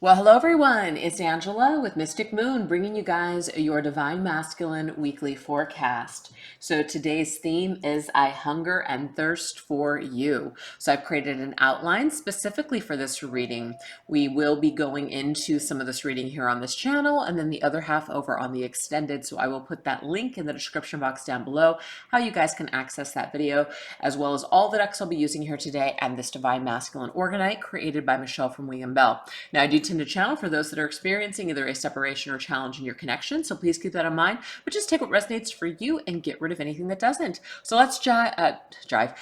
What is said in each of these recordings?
Well, hello everyone. It's Angela with Mystic Moon bringing you guys your Divine Masculine weekly forecast. So today's theme is I hunger and thirst for you. So I've created an outline specifically for this reading. We will be going into some of this reading here on this channel and then the other half over on the extended. So I will put that link in the description box down below, how you guys can access that video, as well as all the decks I'll be using here today and this Divine Masculine Organite created by Michelle from William Bell. Now, I do tend to channel for those that are experiencing either a separation or challenge in your connection, so please keep that in mind, but just take what resonates for you and get rid of anything that doesn't. So let's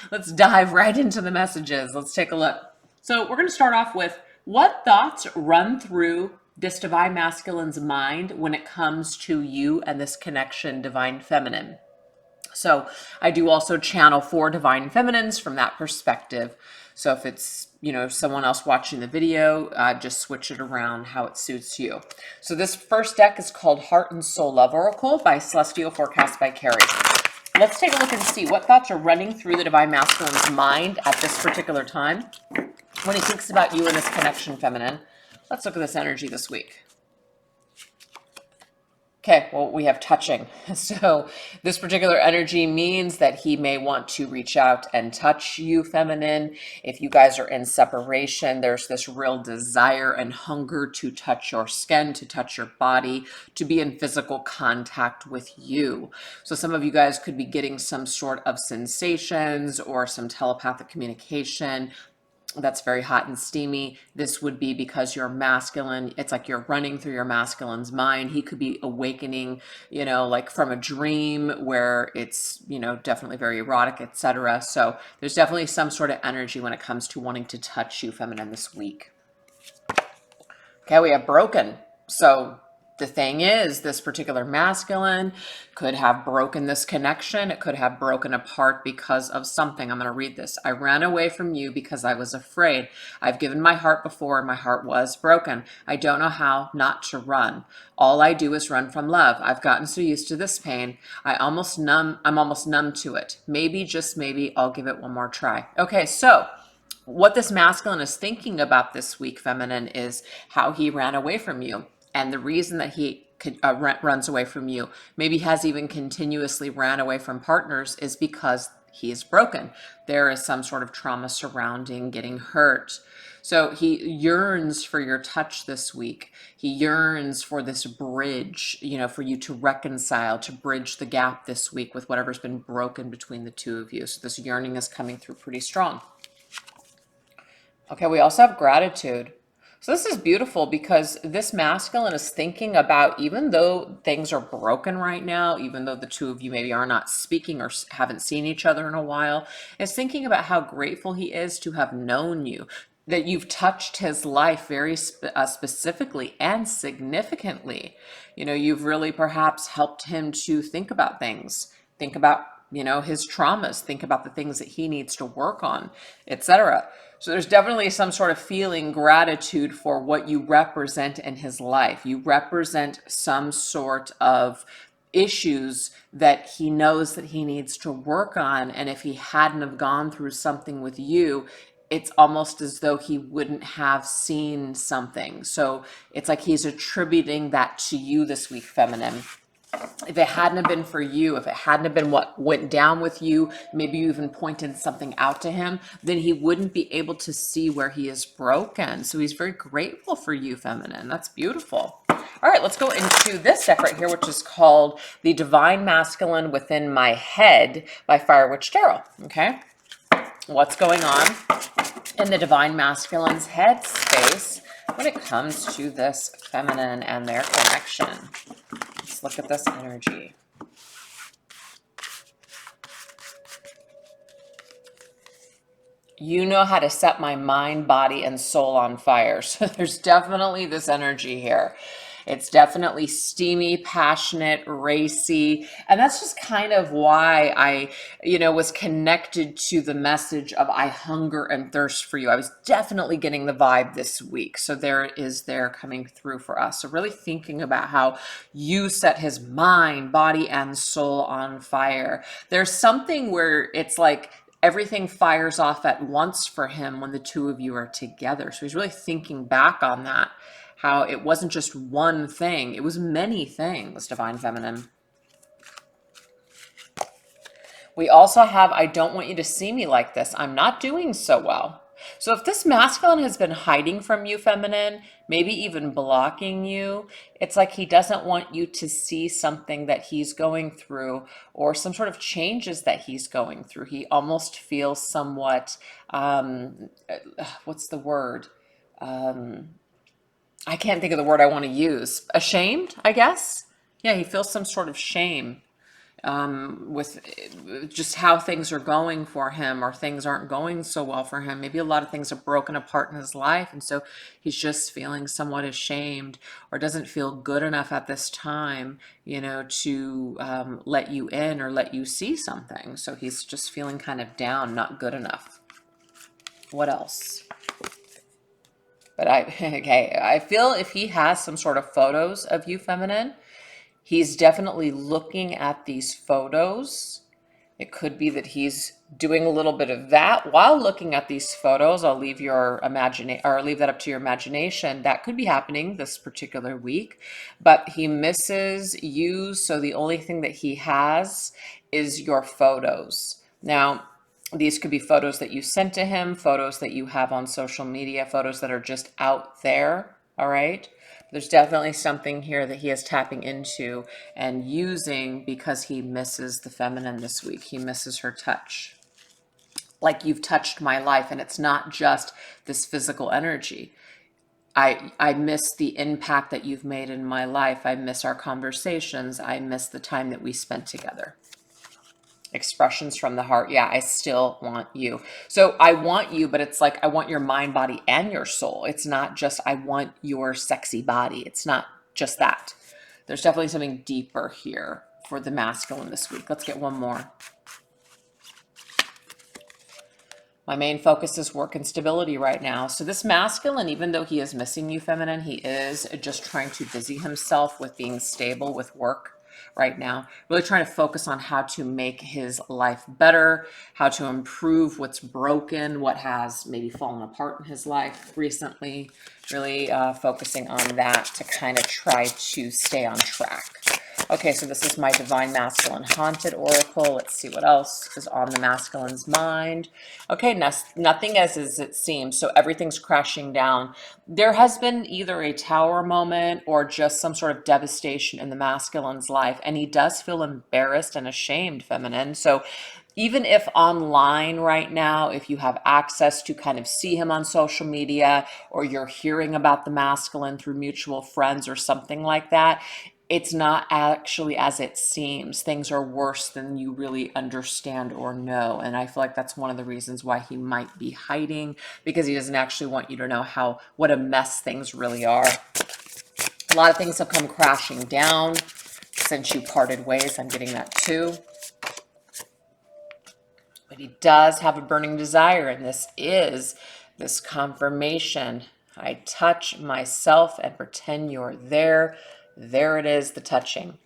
let's dive right into the messages. Let's take a look. So we're going to start off with what thoughts run through this Divine Masculine's mind when it comes to you and this connection, Divine Feminine. So I do also channel for Divine Feminines from that perspective. So if it's, someone else watching the video, just switch it around how it suits you. So this first deck is called Heart and Soul Love Oracle by Celestial Forecast by Carrie. Let's take a look and see what thoughts are running through the Divine Masculine's mind at this particular time when he thinks about you and this connection, feminine. Let's look at this energy this week. Okay, well, we have touching. So this particular energy means that he may want to reach out and touch you, feminine. If you guys are in separation, there's this real desire and hunger to touch your skin, to touch your body, to be in physical contact with you. So some of you guys could be getting some sort of sensations or some telepathic communication that's very hot and steamy. This would be because you're masculine. It's like you're running through your masculine's mind. He could be awakening, like from a dream where it's, definitely very erotic, etc. So there's definitely some sort of energy when it comes to wanting to touch you, feminine, this week. Okay, we have broken. So the thing is, this particular masculine could have broken this connection. It could have broken apart because of something. I'm going to read this. I ran away from you because I was afraid. I've given my heart before and my heart was broken. I don't know how not to run. All I do is run from love. I've gotten so used to this pain. I'm almost numb to it. Maybe, just maybe, I'll give it one more try. Okay, so what this masculine is thinking about this week, feminine, is how he ran away from you. And the reason that he runs away from you, maybe has even continuously ran away from partners, is because he is broken. There is some sort of trauma surrounding getting hurt. So he yearns for your touch this week. He yearns for this bridge, for you to reconcile, to bridge the gap this week with whatever's been broken between the two of you. So this yearning is coming through pretty strong. Okay, we also have gratitude. So this is beautiful because this masculine is thinking about, even though things are broken right now, even though the two of you maybe are not speaking or haven't seen each other in a while, is thinking about how grateful he is to have known you, that you've touched his life very specifically and significantly. You've really perhaps helped him to think about things, think about his traumas, think about the things that he needs to work on, etc. So there's definitely some sort of feeling gratitude for what you represent in his life. You represent some sort of issues that he knows that he needs to work on. And if he hadn't have gone through something with you, it's almost as though he wouldn't have seen something. So it's like he's attributing that to you this week, feminine. If it hadn't have been for you, if it hadn't have been what went down with you, maybe you even pointed something out to him, then he wouldn't be able to see where he is broken. So he's very grateful for you, feminine. That's beautiful. All right, let's go into this deck right here, which is called The Divine Masculine Within My Head by Fire Witch Tarot. Okay, what's going on in the Divine Masculine's head space when it comes to this feminine and their connection? Let's look at this energy. You know how to set my mind, body, and soul on fire. So there's definitely this energy here. It's definitely steamy, passionate, racy. And that's just kind of why I, was connected to the message of I hunger and thirst for you. I was definitely getting the vibe this week. So there coming through for us. So really thinking about how you set his mind, body, and soul on fire. There's something where it's like, everything fires off at once for him when the two of you are together. So he's really thinking back on that, how it wasn't just one thing, it was many things, Divine Feminine. We also have, I don't want you to see me like this. I'm not doing so well. So if this masculine has been hiding from you, feminine, maybe even blocking you, it's like he doesn't want you to see something that he's going through or some sort of changes that he's going through. He almost feels somewhat, what's the word? I can't think of the word I want to use. Ashamed, I guess. Yeah, he feels some sort of shame with just how things are going for him, or things aren't going so well for him. Maybe a lot of things are broken apart in his life, and so he's just feeling somewhat ashamed, or doesn't feel good enough at this time, you know, to let you in or let you see something. So he's just feeling kind of down, not good enough. What else? But okay, I feel if he has some sort of photos of you, feminine, he's definitely looking at these photos. It could be that he's doing a little bit of that while looking at these photos. I'll leave your imagination, or leave that up to your imagination. That could be happening this particular week, but he misses you. So the only thing that he has is your photos. Now, these could be photos that you sent to him, photos that you have on social media, photos that are just out there. All right. There's definitely something here that he is tapping into and using because he misses the feminine this week. He misses her touch. Like, you've touched my life, and it's not just this physical energy. I miss the impact that you've made in my life. I miss our conversations. I miss the time that we spent together. Expressions from the heart. Yeah, I still want you. So I want you, but it's like I want your mind, body, and your soul. It's not just I want your sexy body. It's not just that. There's definitely something deeper here for the masculine this week. Let's get one more. My main focus is work and stability right now. So this masculine, even though he is missing you, feminine, he is just trying to busy himself with being stable with work right now, really trying to focus on how to make his life better, how to improve what's broken, what has maybe fallen apart in his life recently, really focusing on that to kind of try to stay on track. Okay, so this is my Divine Masculine Haunted Oracle. Let's see what else is on the masculine's mind. Okay, nothing as it seems, so everything's crashing down. There has been either a tower moment or just some sort of devastation in the masculine's life, and he does feel embarrassed and ashamed, feminine. So even if online right now, if you have access to kind of see him on social media, or you're hearing about the masculine through mutual friends or something like that, it's not actually as it seems. Things are worse than you really understand or know. And I feel like that's one of the reasons why he might be hiding, because he doesn't actually want you to know what a mess things really are. A lot of things have come crashing down since you parted ways. I'm getting that too. But he does have a burning desire, and this is this confirmation. I touch myself and pretend you're there. There it is, the touching.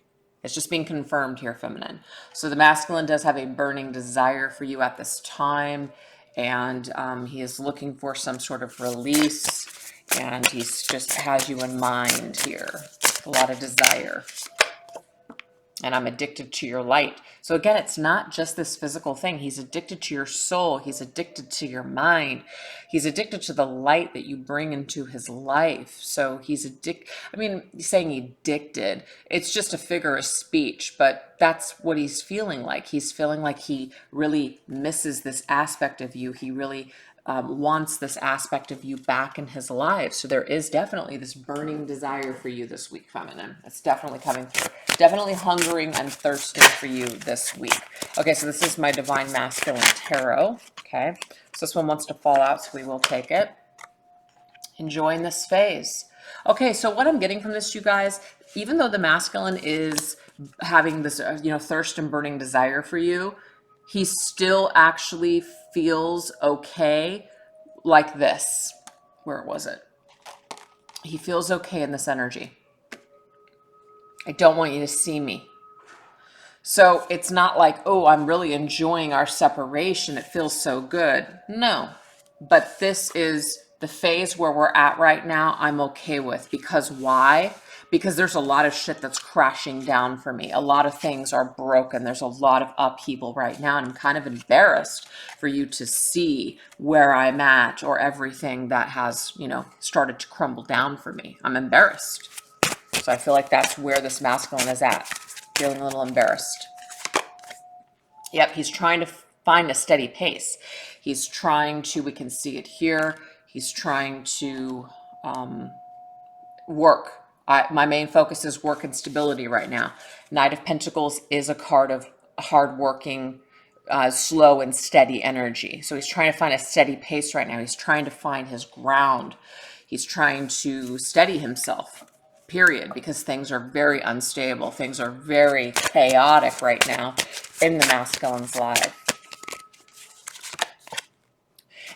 It's just being confirmed here, feminine. So the masculine does have a burning desire for you at this time, and he is looking for some sort of release, and he's just has you in mind here. A lot of desire. And I'm addicted to your light. So again, it's not just this physical thing. He's addicted to your soul. He's addicted to your mind. He's addicted to the light that you bring into his life. So he's saying addicted, it's just a figure of speech, but that's what he's feeling like. He's feeling like he really misses this aspect of you. He really wants this aspect of you back in his life. So there is definitely this burning desire for you this week, feminine. It's definitely coming through. Definitely hungering and thirsting for you this week. Okay, so this is my Divine Masculine Tarot. Okay, so this one wants to fall out, so we will take it. Enjoying this phase. Okay, so what I'm getting from this, you guys, even though the masculine is having this, thirst and burning desire for you, he still actually feels okay like this. Where was it? He feels okay in this energy. I don't want you to see me. So it's not like, oh, I'm really enjoying our separation. It feels so good. No, but this is the phase where we're at right now. I'm okay with, because why? Because there's a lot of shit that's crashing down for me. A lot of things are broken. There's a lot of upheaval right now. And I'm kind of embarrassed for you to see where I'm at, or everything that has, started to crumble down for me. I'm embarrassed. So I feel like that's where this masculine is at. Feeling a little embarrassed. Yep, he's trying to find a steady pace. He's trying to, we can see it here, he's trying to work. My main focus is work and stability right now. Knight of Pentacles is a card of hardworking, slow and steady energy. So he's trying to find a steady pace right now. He's trying to find his ground. He's trying to steady himself, period, because things are very unstable. Things are very chaotic right now in the masculine's life.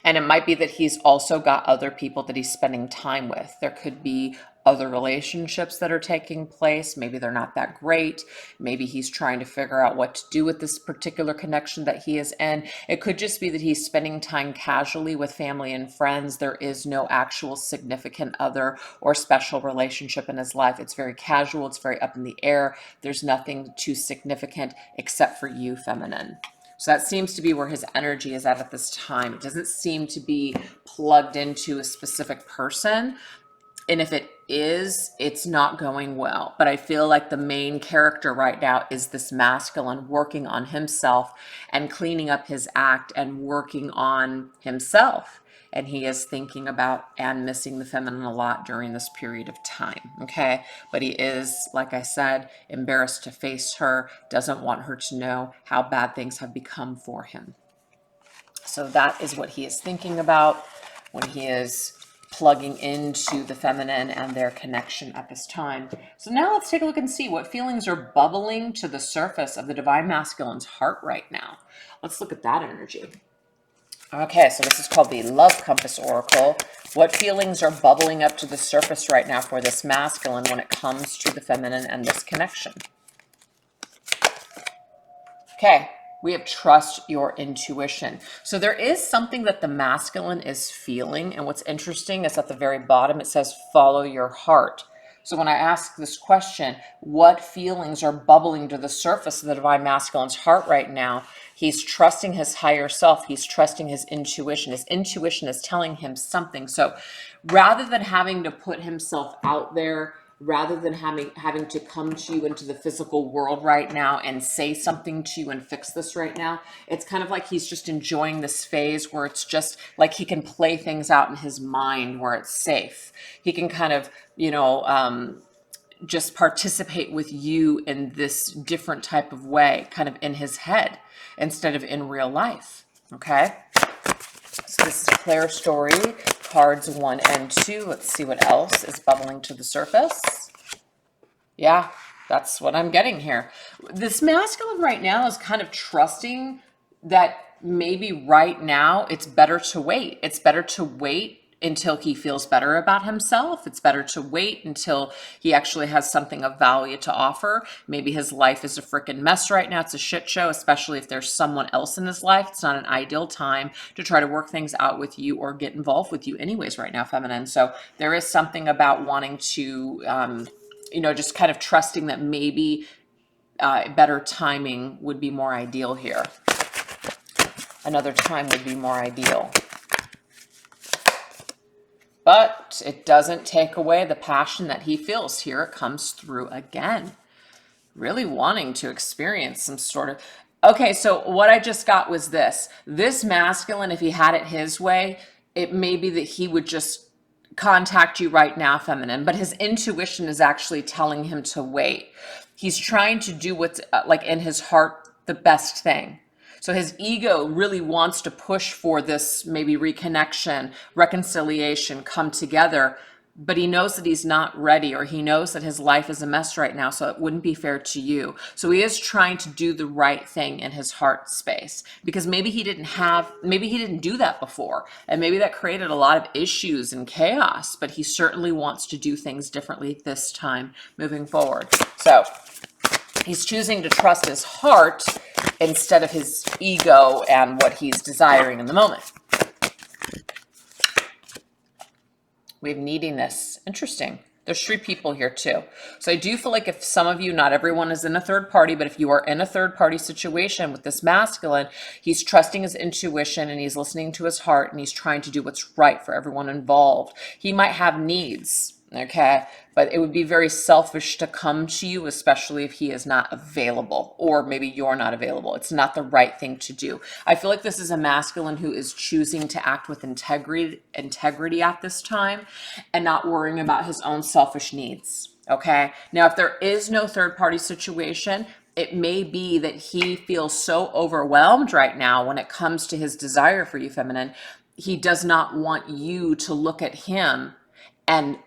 And it might be that he's also got other people that he's spending time with. There could be other relationships that are taking place. Maybe they're not that great. Maybe he's trying to figure out what to do with this particular connection that he is in. It could just be that he's spending time casually with family and friends. There is no actual significant other or special relationship in his life. It's very casual. It's very up in the air. There's nothing too significant except for you, feminine. So that seems to be where his energy is at this time. It doesn't seem to be plugged into a specific person. And if it is, it's not going well. But I feel like the main character right now is this masculine working on himself and cleaning up his act and working on himself. And he is thinking about and missing the feminine a lot during this period of time, okay? But he is, like I said, embarrassed to face her, doesn't want her to know how bad things have become for him. So that is what he is thinking about when he is plugging into the feminine and their connection at this time. So now let's take a look and see what feelings are bubbling to the surface of the divine masculine's heart right now. Let's look at that energy. Okay, so this is called the Love Compass Oracle. What feelings are bubbling up to the surface right now for this masculine when it comes to the feminine and this connection? Okay, we have trust your intuition. So there is something that the masculine is feeling, and what's interesting is at the very bottom it says follow your heart. So when I ask this question, what feelings are bubbling to the surface of the divine masculine's heart right now? He's trusting his higher self. He's trusting his intuition. His intuition is telling him something. So rather than having to put himself out there, rather than having to come to you into the physical world right now and say something to you and fix this right now, it's kind of like he's just enjoying this phase where it's just like he can play things out in his mind where it's safe. He can kind of, just participate with you in this different type of way, kind of in his head instead of in real life. Okay. So this is Claire Story, cards 1 and 2. Let's see what else is bubbling to the surface. Yeah, that's what I'm getting here. This masculine right now is kind of trusting that maybe right now it's better to wait. It's better to wait until he feels better about himself. It's better to wait until he actually has something of value to offer. Maybe his life is a freaking mess right now. It's a shit show, especially if there's someone else in his life. It's not an ideal time to try to work things out with you or get involved with you anyways right now, feminine. So there is something about wanting to, just kind of trusting that maybe better timing would be more ideal here. Another time would be more ideal. But it doesn't take away the passion that he feels. Here it comes through again. Really wanting to experience some sort of... Okay, so what I just got was this. This masculine, if he had it his way, it may be that he would just contact you right now, feminine. But his intuition is actually telling him to wait. He's trying to do what's like in his heart the best thing. So his ego really wants to push for this maybe reconnection, reconciliation, come together, but he knows that he's not ready, or he knows that his life is a mess right now, so it wouldn't be fair to you. So he is trying to do the right thing in his heart space, because maybe he didn't do that before, and maybe that created a lot of issues and chaos, but he certainly wants to do things differently this time moving forward. So He's choosing to trust his heart instead of his ego and what he's desiring in the moment. We have neediness. Interesting. There's 3 people here too. So I do feel like if some of you, not everyone is in a third party, but if you are in a third party situation with this masculine, he's trusting his intuition and he's listening to his heart and he's trying to do what's right for everyone involved. He might have needs, okay? But it would be very selfish to come to you, especially if he is not available, or maybe you're not available. It's not the right thing to do. I feel like this is a masculine who is choosing to act with integrity at this time and not worrying about his own selfish needs. Okay. Now, if there is no third party situation, it may be that he feels so overwhelmed right now when it comes to his desire for you, feminine. He does not want you to look at him and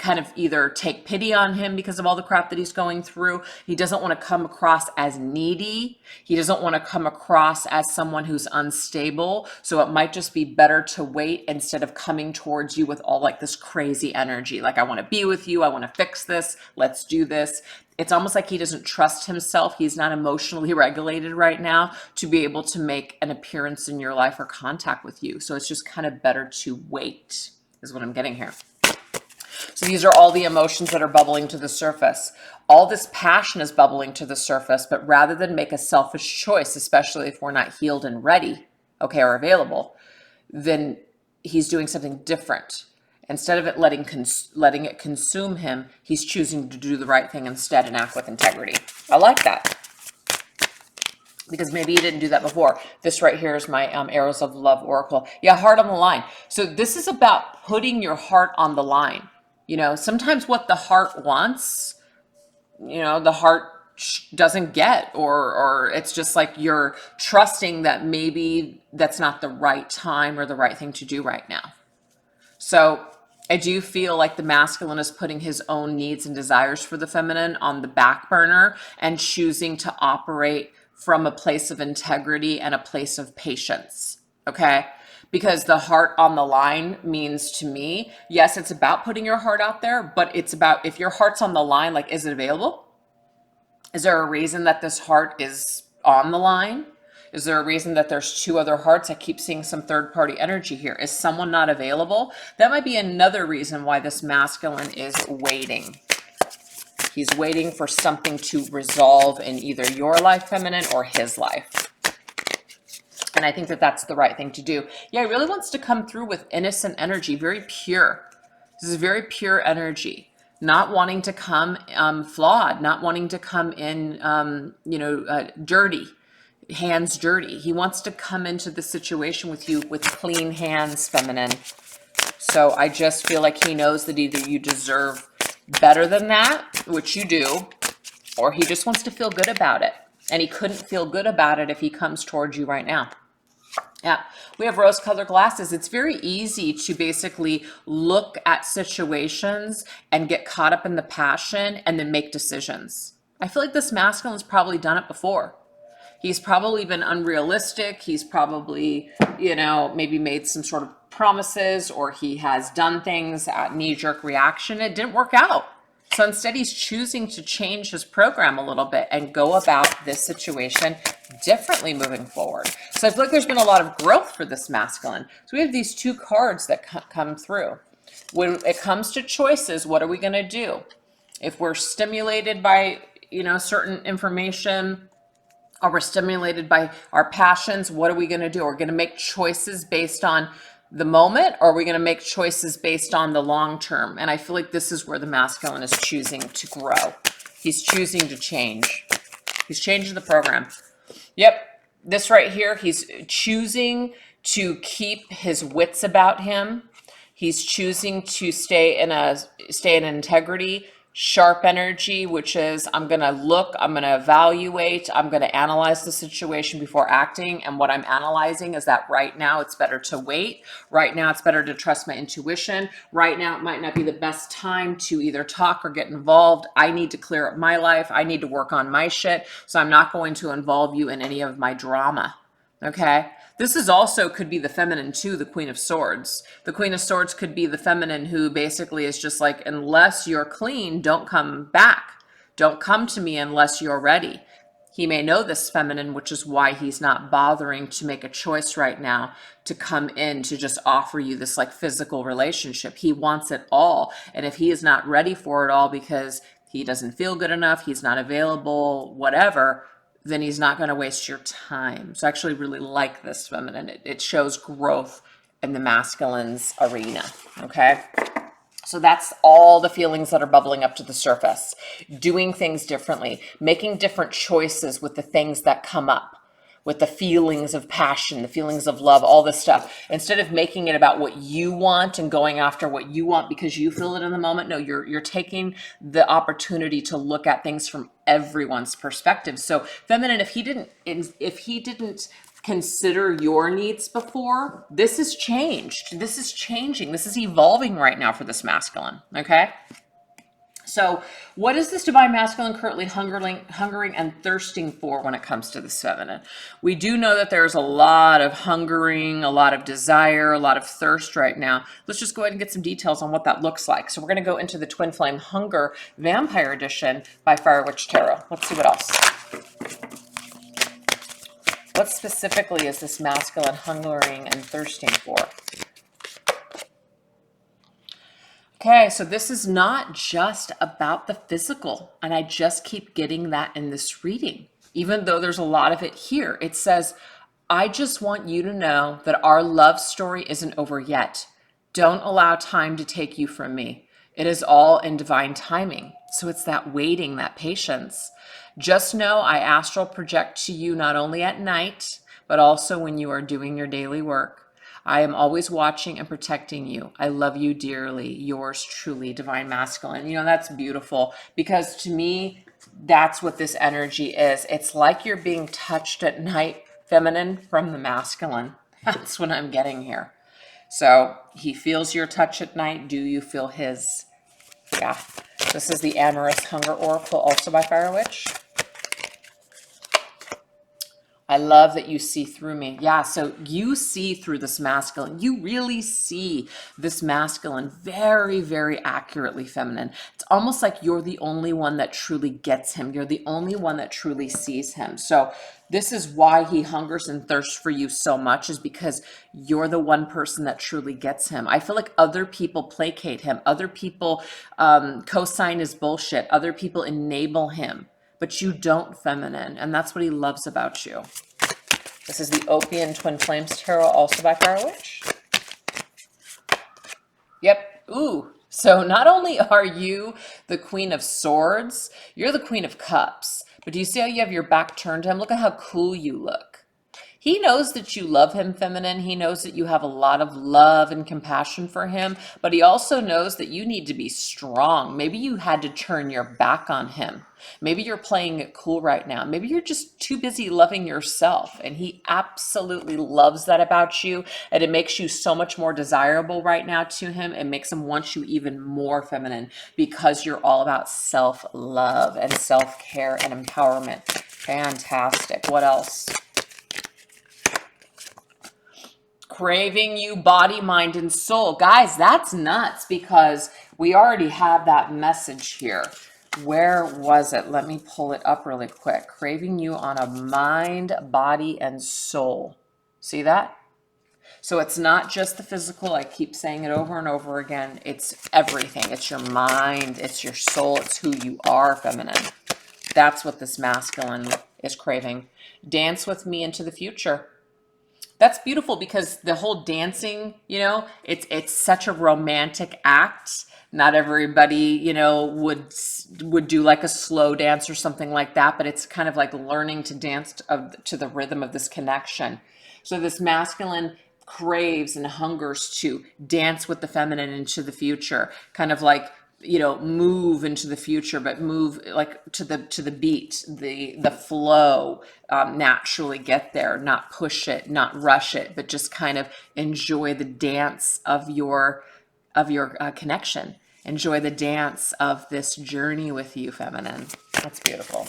kind of either take pity on him because of all the crap that he's going through. He doesn't want to come across as needy. He doesn't want to come across as someone who's unstable. So it might just be better to wait instead of coming towards you with all like this crazy energy. Like, I want to be with you. I want to fix this. Let's do this. It's almost like he doesn't trust himself. He's not emotionally regulated right now to be able to make an appearance in your life or contact with you. So it's just kind of better to wait, is what I'm getting here. So these are all the emotions that are bubbling to the surface. All this passion is bubbling to the surface, but rather than make a selfish choice, especially if we're not healed and ready, okay, or available, then he's doing something different. Instead of it letting it consume him, he's choosing to do the right thing instead and act with integrity. I like that, because maybe you didn't do that before. This right here is my Arrows of Love Oracle. Yeah, heart on the line. So this is about putting your heart on the line. You know, sometimes what the heart wants, you know, the heart doesn't get, or it's just like you're trusting that maybe that's not the right time or the right thing to do right now. So I do feel like the masculine is putting his own needs and desires for the feminine on the back burner and choosing to operate from a place of integrity and a place of patience. Okay. Because the heart on the line means to me, yes, it's about putting your heart out there, but it's about, if your heart's on the line, like, is it available? Is there a reason that this heart is on the line? Is there a reason that there's 2 other hearts? I keep seeing some third party energy here. Is someone not available? That might be another reason why this masculine is waiting. He's waiting for something to resolve in either your life, feminine, or his life. And I think that that's the right thing to do. Yeah, he really wants to come through with innocent energy, very pure. This is very pure energy, not wanting to come flawed, not wanting to come in, dirty, hands dirty. He wants to come into the situation with you with clean hands, feminine. So I just feel like he knows that either you deserve better than that, which you do, or he just wants to feel good about it. And he couldn't feel good about it if he comes towards you right now. Yeah, we have rose-colored glasses. It's very easy to basically look at situations and get caught up in the passion and then make decisions. I feel like this masculine's probably done it before. He's probably been unrealistic. He's probably, maybe made some sort of promises, or he has done things at knee-jerk reaction. It didn't work out. So instead, he's choosing to change his program a little bit and go about this situation differently moving forward. So I feel like there's been a lot of growth for this masculine. So we have these 2 cards that come through. When it comes to choices, what are we going to do? If we're stimulated by, certain information, or we're stimulated by our passions, what are we going to do? We're going to make choices based on the moment, or are we going to make choices based on the long term? And I feel like this is where the masculine is choosing to grow. He's choosing to change. He's changing the program. Yep. This right here, he's choosing to keep his wits about him. He's choosing to stay in integrity, sharp energy, which is, I'm going to look, I'm going to evaluate, I'm going to analyze the situation before acting. And what I'm analyzing is that right now it's better to wait. Right now it's better to trust my intuition. Right now it might not be the best time to either talk or get involved. I need to clear up my life. I need to work on my shit. So I'm not going to involve you in any of my drama. Okay. This is also could be the feminine too, the Queen of Swords. The Queen of Swords could be the feminine who basically is just like, unless you're clean, don't come back. Don't come to me unless you're ready. He may know this feminine, which is why he's not bothering to make a choice right now to come in to just offer you this like physical relationship. He wants it all. And if he is not ready for it all because he doesn't feel good enough, he's not available, whatever, then he's not going to waste your time. So I actually really like this feminine. It shows growth in the masculine's arena. Okay. So that's all the feelings that are bubbling up to the surface. Doing things differently, making different choices with the things that come up, with the feelings of passion, the feelings of love, all this stuff. Instead of making it about what you want and going after what you want because you feel it in the moment, no, you're taking the opportunity to look at things from everyone's perspective. So feminine, if he didn't consider your needs before, this has changed. This is changing. This is evolving right now for this masculine. Okay. So what is this divine masculine currently hungering and thirsting for when it comes to this feminine? We do know that there's a lot of hungering, a lot of desire, a lot of thirst right now. Let's just go ahead and get some details on what that looks like. So we're going to go into the Twin Flame Hunger Vampire Edition by Fire Witch Tarot. Let's see what else. What specifically is this masculine hungering and thirsting for? Okay, so this is not just about the physical, and I just keep getting that in this reading. Even though there's a lot of it here, it says, I just want you to know that our love story isn't over yet. Don't allow time to take you from me. It is all in divine timing. So it's that waiting, that patience. Just know I astral project to you not only at night, but also when you are doing your daily work. I am always watching and protecting you. I love you dearly. Yours truly, Divine Masculine. You know, that's beautiful because to me, that's what this energy is. It's like you're being touched at night, feminine, from the masculine. That's what I'm getting here. So he feels your touch at night. Do you feel his? Yeah. This is the Amorous Hunger Oracle, also by Fire Witch. I love that you see through me. Yeah, so you see through this masculine. You really see this masculine very, very accurately, feminine. It's almost like you're the only one that truly gets him. You're the only one that truly sees him. So this is why he hungers and thirsts for you so much, is because you're the one person that truly gets him. I feel like other people placate him. Other people co-sign his bullshit. Other people enable him. But you don't, feminine, and that's what he loves about you. This is the Opian Twin Flames Tarot, also by Fire Witch. Yep. Ooh. So not only are you the Queen of Swords, you're the Queen of Cups. But do you see how you have your back turned to him? Look at how cool you look. He knows that you love him, feminine. He knows that you have a lot of love and compassion for him, but he also knows that you need to be strong. Maybe you had to turn your back on him. Maybe you're playing it cool right now. Maybe you're just too busy loving yourself, and he absolutely loves that about you, and it makes you so much more desirable right now to him. It makes him want you even more, feminine, because you're all about self-love and self-care and empowerment. Fantastic. What else? Craving you, body, mind, and soul. Guys, that's nuts because we already have that message here. Where was it? Let me pull it up really quick. Craving you on a mind, body, and soul. See that? So it's not just the physical. I keep saying it over and over again. It's everything. It's your mind. It's your soul. It's who you are, feminine. That's what this masculine is craving. Dance with me into the future. That's beautiful because the whole dancing, you know, it's such a romantic act. Not everybody, you know, would do like a slow dance or something like that, but it's kind of like learning to dance to the rhythm of this connection. So this masculine craves and hungers to dance with the feminine into the future, kind of like, you know, move into the future, but move like to the beat, the flow, naturally get there, not push it, not rush it, but just kind of enjoy the dance of your connection. Enjoy the dance of this journey with you, feminine. That's beautiful.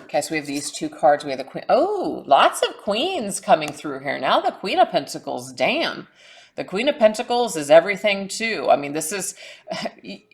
Okay, so we have these two cards. We have the Queen. Oh, lots of queens coming through here. Now the Queen of Pentacles. Damn. The Queen of Pentacles is everything too. I mean, this is,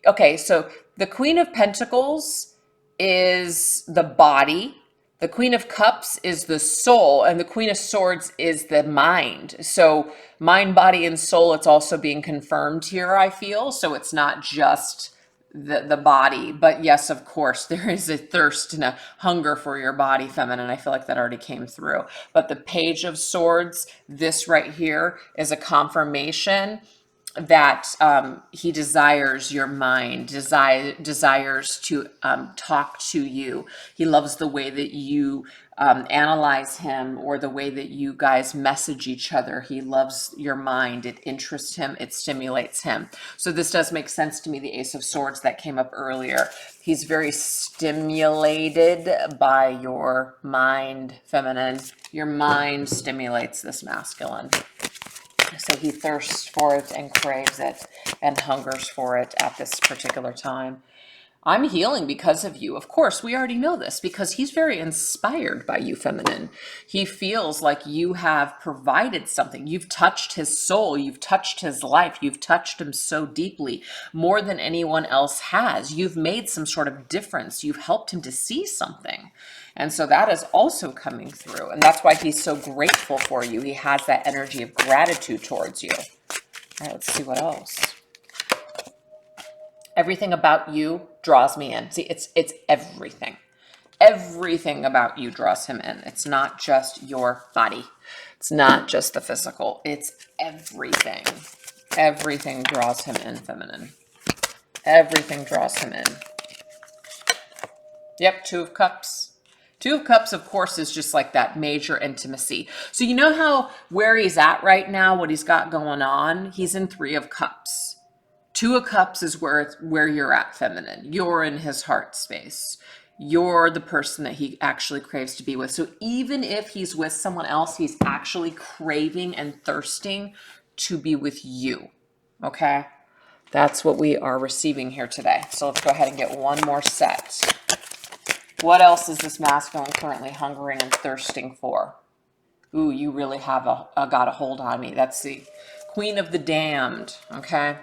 okay, so the Queen of Pentacles is the body. The Queen of Cups is the soul, and the Queen of Swords is the mind. So mind, body, and soul, it's also being confirmed here, I feel. So it's not just the body, but yes, of course, there is a thirst and a hunger for your body, feminine. I feel like that already came through. But the Page of Swords, this right here, is a confirmation that he desires your mind, desires to talk to you. He loves the way that you analyze him, or the way that you guys message each other. He loves your mind. It interests him. It stimulates him. So this does make sense to me, the Ace of Swords that came up earlier. He's very stimulated by your mind, feminine. Your mind stimulates this masculine. So he thirsts for it and craves it and hungers for it at this particular time. I'm healing because of you. Of course, we already know this, because he's very inspired by you, feminine. He feels like you have provided something. You've touched his soul. You've touched his life. You've touched him so deeply, more than anyone else has. You've made some sort of difference. You've helped him to see something. And so that is also coming through. And that's why he's so grateful for you. He has that energy of gratitude towards you. All right, let's see what else. Everything about you draws me in. See, it's everything. Everything about you draws him in. It's not just your body. It's not just the physical. It's everything. Everything draws him in, feminine. Everything draws him in. Yep, Two of Cups. Two of Cups, of course, is just like that major intimacy. So you know how where he's at right now, what he's got going on? He's in Three of Cups. Two of Cups is where you're at, feminine. You're in his heart space. You're the person that he actually craves to be with. So even if he's with someone else, he's actually craving and thirsting to be with you. Okay? That's what we are receiving here today. So let's go ahead and get one more set. What else is this masculine currently hungering and thirsting for? Ooh, you really have got a hold on me. That's the Queen of the Damned. Okay?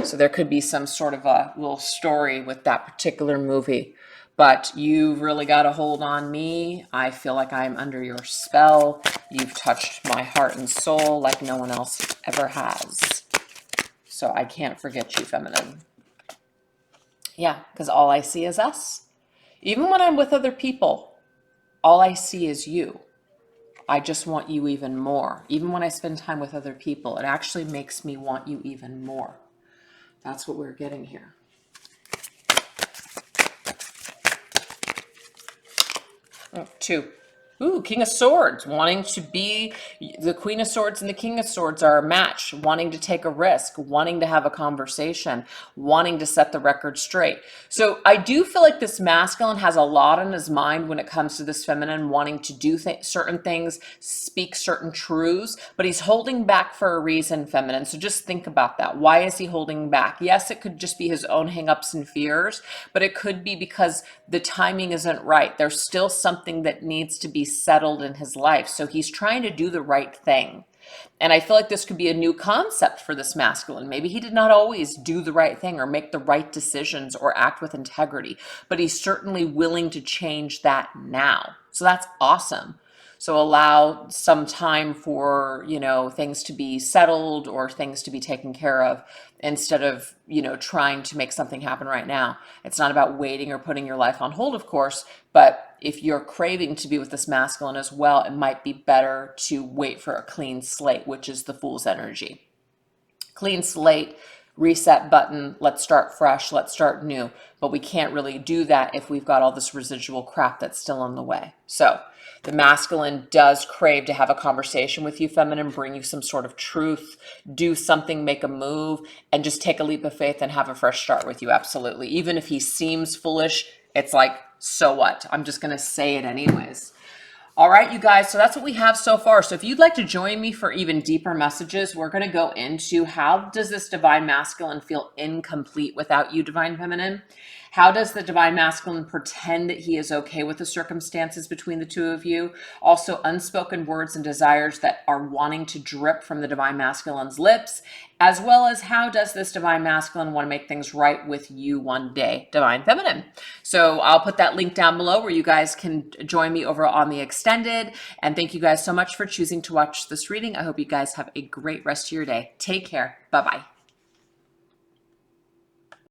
So there could be some sort of a little story with that particular movie, but you've really got a hold on me. I feel like I'm under your spell. You've touched my heart and soul like no one else ever has. So I can't forget you, feminine. Yeah, because all I see is us. Even when I'm with other people, all I see is you. I just want you even more. Even when I spend time with other people, it actually makes me want you even more. That's what we're getting here. Oh, two. Ooh, King of Swords, wanting to be the Queen of Swords and the King of Swords are a match, wanting to take a risk, wanting to have a conversation, wanting to set the record straight. So I do feel like this masculine has a lot on his mind when it comes to this feminine, wanting to do certain things, speak certain truths, but he's holding back for a reason, feminine. So just think about that. Why is he holding back? Yes, it could just be his own hangups and fears, but it could be because the timing isn't right. There's still something that needs to be settled in his life. So he's trying to do the right thing. And I feel like this could be a new concept for this masculine. Maybe he did not always do the right thing or make the right decisions or act with integrity, but he's certainly willing to change that now. So that's awesome. So allow some time for, things to be settled or things to be taken care of instead of, trying to make something happen right now. It's not about waiting or putting your life on hold, of course, but if you're craving to be with this masculine as well, it might be better to wait for a clean slate, which is the Fool's energy. Clean slate, reset button, let's start fresh, let's start new. But we can't really do that if we've got all this residual crap that's still in the way. So the masculine does crave to have a conversation with you, feminine, bring you some sort of truth, do something, make a move, and just take a leap of faith and have a fresh start with you. Absolutely. Even if he seems foolish, it's like, so what? I'm just going to say it anyways. All right, you guys, so that's what we have so far. So if you'd like to join me for even deeper messages, we're going to go into how does this divine masculine feel incomplete without you, divine feminine? How does the divine masculine pretend that he is okay with the circumstances between the two of you? Also, unspoken words and desires that are wanting to drip from the divine masculine's lips, as well as how does this divine masculine want to make things right with you one day, divine feminine. So I'll put that link down below where you guys can join me over on the extended. And thank you guys so much for choosing to watch this reading. I hope you guys have a great rest of your day. Take care. Bye-bye.